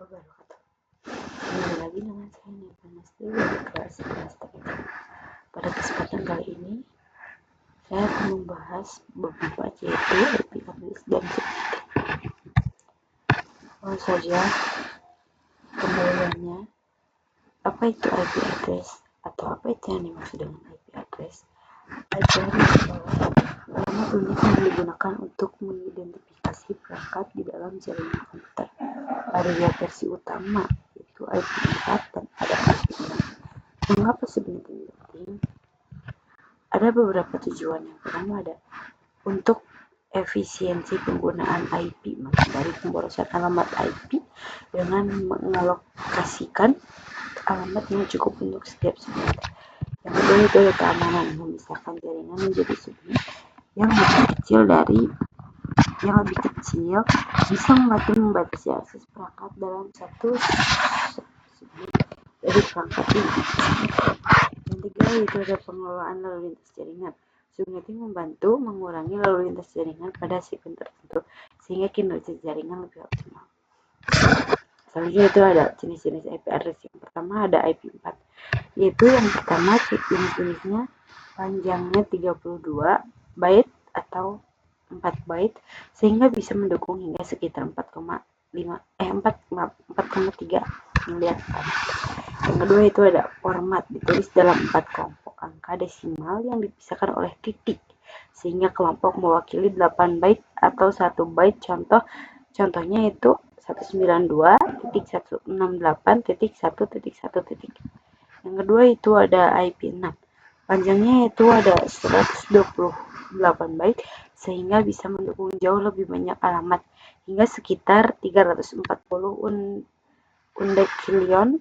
wabarakatuh. Kembali lagi dengan saya Neva Nasti dari kelas semester 3. Pada kesempatan kali ini saya akan membahas beberapa yaitu IP address dan security. Langsung saja pendahuluannya, apa itu IP address atau apa itu yang dimaksud dengan IP address? Ajaran bahwa alamat unik yang digunakan untuk mengidentifikasi perangkat di dalam jaringan komputer. Ada dua versi utama, yaitu IP4 dan ada IP6. Mengapa sebenarnya ini penting? Ada beberapa tujuan. Yang pertama ada untuk efisiensi penggunaan IP, menghindari pemborosan alamat IP dengan mengalokasikan alamat yang cukup untuk setiap subnet. Yang kedua itu ada keamanan, memisahkan jaringan menjadi subnet yang lebih kecil bisa membatasi akses perangkat dalam satu subnet dari perangkat ini. Yang ketiga itu ada pengelolaan lalu lintas jaringan. Subnetting membantu mengurangi lalu lintas jaringan pada segmen tertentu sehingga kinerja jaringan lebih optimal. Selanjutnya itu ada jenis-jenis IP address. Yang pertama ada IP4, yaitu yang pertama jenis-jenisnya panjangnya 32 byte atau 4 byte sehingga bisa mendukung hingga sekitar 4,3 miliar kali. Yang kedua itu ada format, ditulis dalam 4 kelompok angka desimal yang dipisahkan oleh titik sehingga kelompok mewakili 8 byte atau 1 byte. Contohnya itu 192.168.1.1. Yang kedua itu ada IP6. Panjangnya itu ada 128 byte sehingga bisa mendukung jauh lebih banyak alamat hingga sekitar 340 undecillion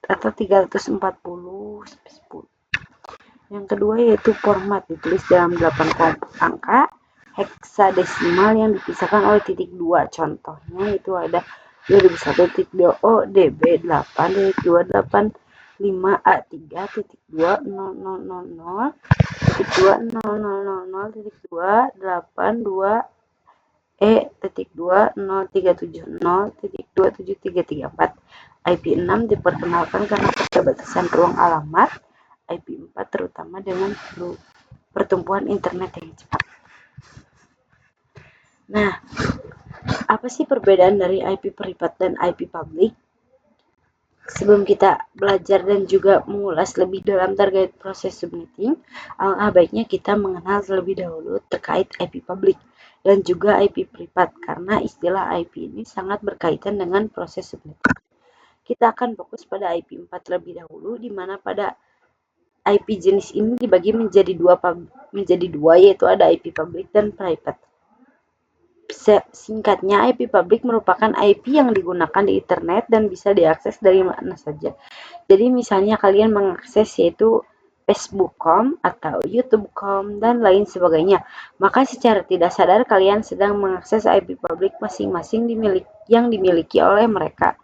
atau 340 10. Yang kedua yaitu format, ditulis dalam 8 kelompok angka heksadesimal yang dipisahkan oleh titik 2. Contohnya itu ada 2001.225.2.000.2.2.2.2.0.0.0.2.037.0.27334. IP6 diperkenalkan karena keterbatasan ruang alamat. IP4 terutama dengan pertumbuhan internet yang cepat. Nah, apa sih perbedaan dari IP privat dan IP public? Sebelum kita belajar dan juga mengulas lebih dalam terkait proses subnetting, alangkah baiknya kita mengenal terlebih dahulu terkait IP public dan juga IP privat karena istilah IP ini sangat berkaitan dengan proses subnetting. Kita akan fokus pada IP4 terlebih dahulu, di mana pada IP jenis ini dibagi menjadi dua yaitu ada IP public dan private. Singkatnya, IP public merupakan IP yang digunakan di internet dan bisa diakses dari mana saja. Jadi misalnya kalian mengakses yaitu Facebook.com atau YouTube.com dan lain sebagainya, maka secara tidak sadar kalian sedang mengakses IP public masing-masing yang dimiliki oleh mereka.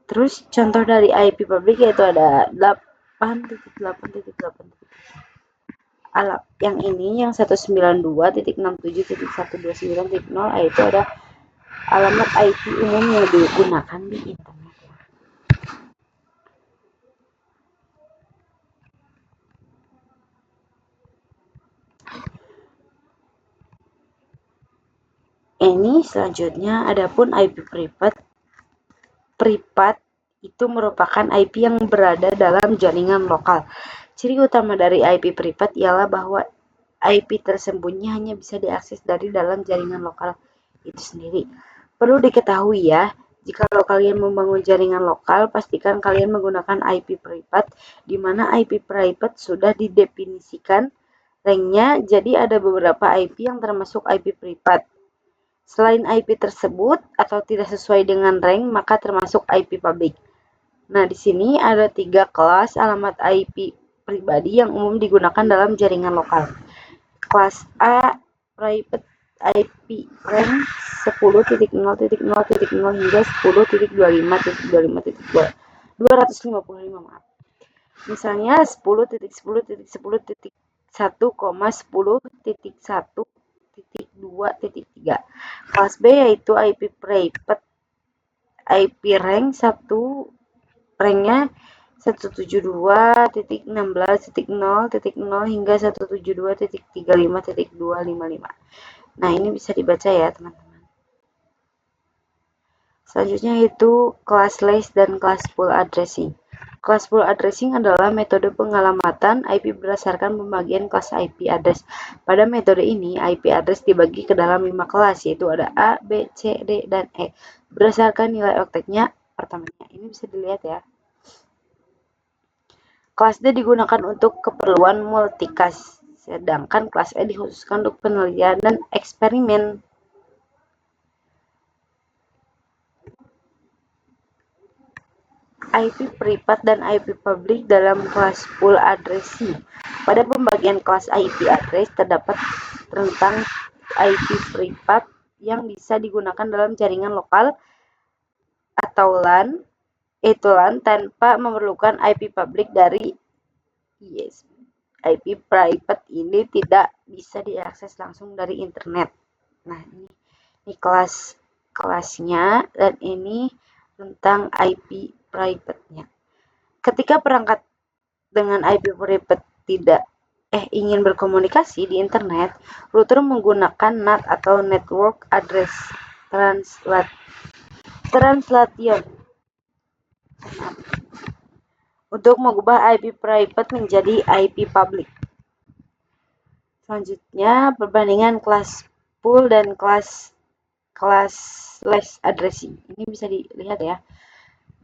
Terus contoh dari IP public yaitu ada 8.8.8. Yang ini yang 192.67.129.0 yaitu ada alamat IP umum yang digunakan di internet. Ini selanjutnya adapun IP privat itu merupakan IP yang berada dalam jaringan lokal. Ciri utama dari IP privat ialah bahwa IP tersembunyi hanya bisa diakses dari dalam jaringan lokal itu sendiri. Perlu diketahui ya, jika kalian membangun jaringan lokal, pastikan kalian menggunakan IP privat, di mana IP privat sudah didefinisikan ranknya, jadi ada beberapa IP yang termasuk IP privat. Selain IP tersebut atau tidak sesuai dengan rank, maka termasuk IP public. Nah, di sini ada 3 kelas alamat IP pribadi yang umum digunakan dalam jaringan lokal. Kelas A, private IP rank 10.0.0.0 hingga 10.25.25.255, maaf. Misalnya 10.10.10.1,10.1 172.3. Kelas B yaitu IP private, IP rank 1, ranknya 172.16.0.0 hingga 172.35.255. Nah, ini bisa dibaca ya, teman-teman. Selanjutnya itu classless dan classful addressing. Classful addressing adalah metode pengalamatan IP berdasarkan pembagian kelas IP address. Pada metode ini, IP address dibagi ke dalam 5 kelas, yaitu ada A, B, C, D, dan E. Berdasarkan nilai oktetnya, pertamanya. Ini bisa dilihat ya. Kelas D digunakan untuk keperluan multicast, sedangkan kelas E dikhususkan untuk penelitian dan eksperimen. IP privat dan IP public dalam classful addressing. Pada pembagian kelas IP address terdapat rentang IP privat yang bisa digunakan dalam jaringan lokal atau LAN, yaitu LAN tanpa memerlukan IP public dari IP private ini tidak bisa diakses langsung dari internet. Nah, ini kelasnya dan ini tentang IP private-nya. Ketika perangkat dengan IP private tidak ingin berkomunikasi di internet, router menggunakan NAT atau Network Address Translation untuk mengubah IP private menjadi IP public. Selanjutnya, perbandingan classful dan classless addressing. Ini bisa dilihat ya.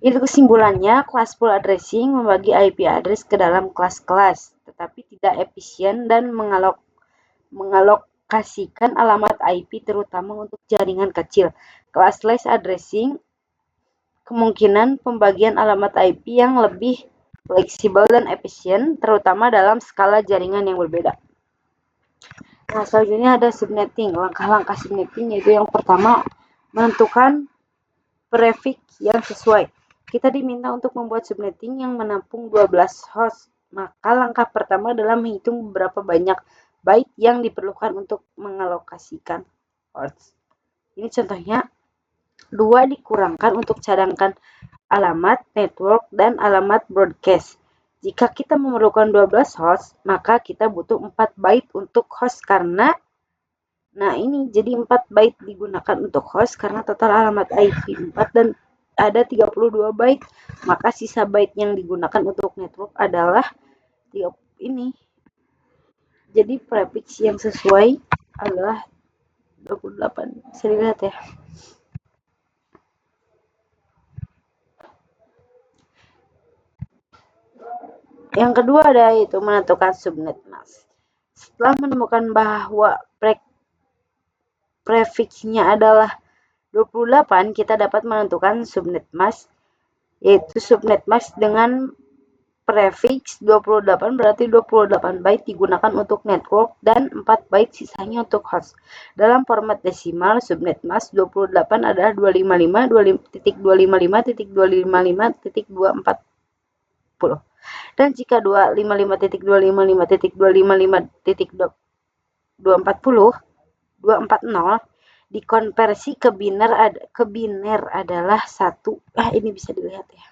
Itu kesimpulannya, classful addressing membagi IP address ke dalam kelas-kelas, tetapi tidak efisien dan mengalokasikan alamat IP terutama untuk jaringan kecil. Classless addressing kemungkinan pembagian alamat IP yang lebih fleksibel dan efisien, terutama dalam skala jaringan yang berbeda. Nah, selanjutnya ada subnetting. Langkah-langkah subnetting yaitu yang pertama, menentukan prefix yang sesuai. Kita diminta untuk membuat subnetting yang menampung 12 host. Maka langkah pertama adalah menghitung berapa banyak byte yang diperlukan untuk mengalokasikan host. Ini contohnya, 2 dikurangkan untuk cadangkan alamat network dan alamat broadcast. Jika kita memerlukan 12 host, maka kita butuh 4 byte untuk host karena ini jadi 4 byte digunakan untuk host karena total alamat IP 4 dan ada 32 byte, maka sisa byte yang digunakan untuk network adalah ini. Jadi prefix yang sesuai adalah 28. Bisa dilihat ya. Yang kedua ada yaitu menentukan subnet mask. Setelah menemukan bahwa prefixnya adalah 28, kita dapat menentukan subnet mask, yaitu subnet mask dengan prefix 28 berarti 28 byte digunakan untuk network dan 4 byte sisanya untuk host. Dalam format desimal, subnet mask 28 adalah 255.255.255.240. Dan jika 255.255.255.240 dikonversi ke biner adalah 1. Ini bisa dilihat ya.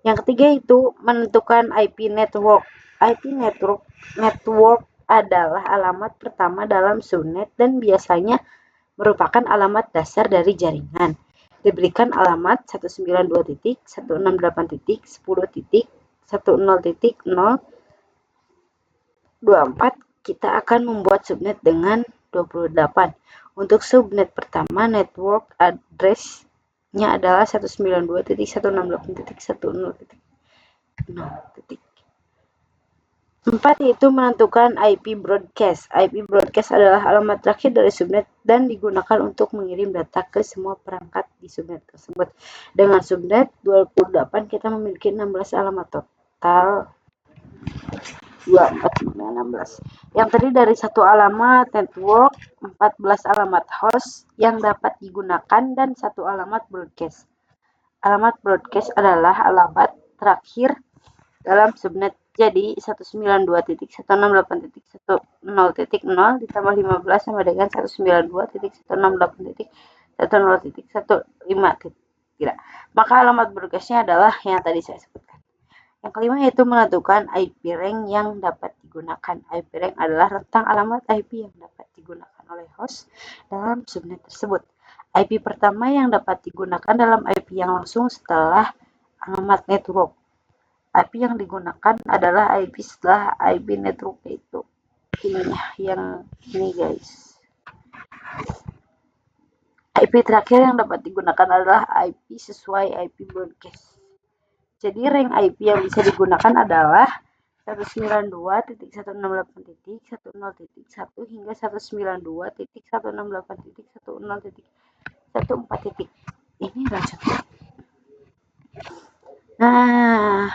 Yang ketiga itu menentukan IP network. IP network adalah alamat pertama dalam subnet dan biasanya merupakan alamat dasar dari jaringan. Diberikan alamat 192.168.10.0.024, kita akan membuat subnet dengan 28. Untuk subnet pertama, network address-nya adalah 192.168.10.0. 4 yaitu menentukan IP broadcast. IP broadcast adalah alamat terakhir dari subnet dan digunakan untuk mengirim data ke semua perangkat di subnet tersebut. Dengan subnet 28 kita memiliki 16 alamat total 24, 16. Yang terdiri dari 1 alamat network, 14 alamat host yang dapat digunakan dan 1 alamat broadcast. Alamat broadcast adalah alamat terakhir dalam subnet. Jadi 192.168.10.0 ditambah 15 sama dengan 192.168.10.115. Maka alamat broadcastnya adalah yang tadi saya sebutkan. Yang kelima yaitu menentukan IP rank yang dapat digunakan. IP rank adalah rentang alamat IP yang dapat digunakan oleh host dalam subnet tersebut. IP pertama yang dapat digunakan dalam IP yang langsung setelah alamat network. IP yang digunakan adalah IP setelah IP network, itu ini yang ini guys. IP terakhir yang dapat digunakan adalah IP sesuai IP broadcast. Jadi rank IP yang bisa digunakan adalah 192.168.10.1 hingga 192.168.10.14. Ini lanjut. Nah,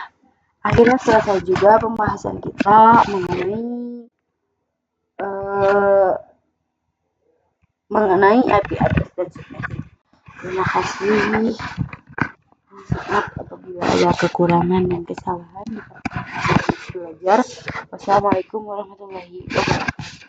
akhirnya selesai juga pembahasan kita mengenai IP address dan subnetting. Terima kasih. Maaf apabila ada kekurangan dan kesalahan di belajar. Wassalamualaikum warahmatullahi wabarakatuh.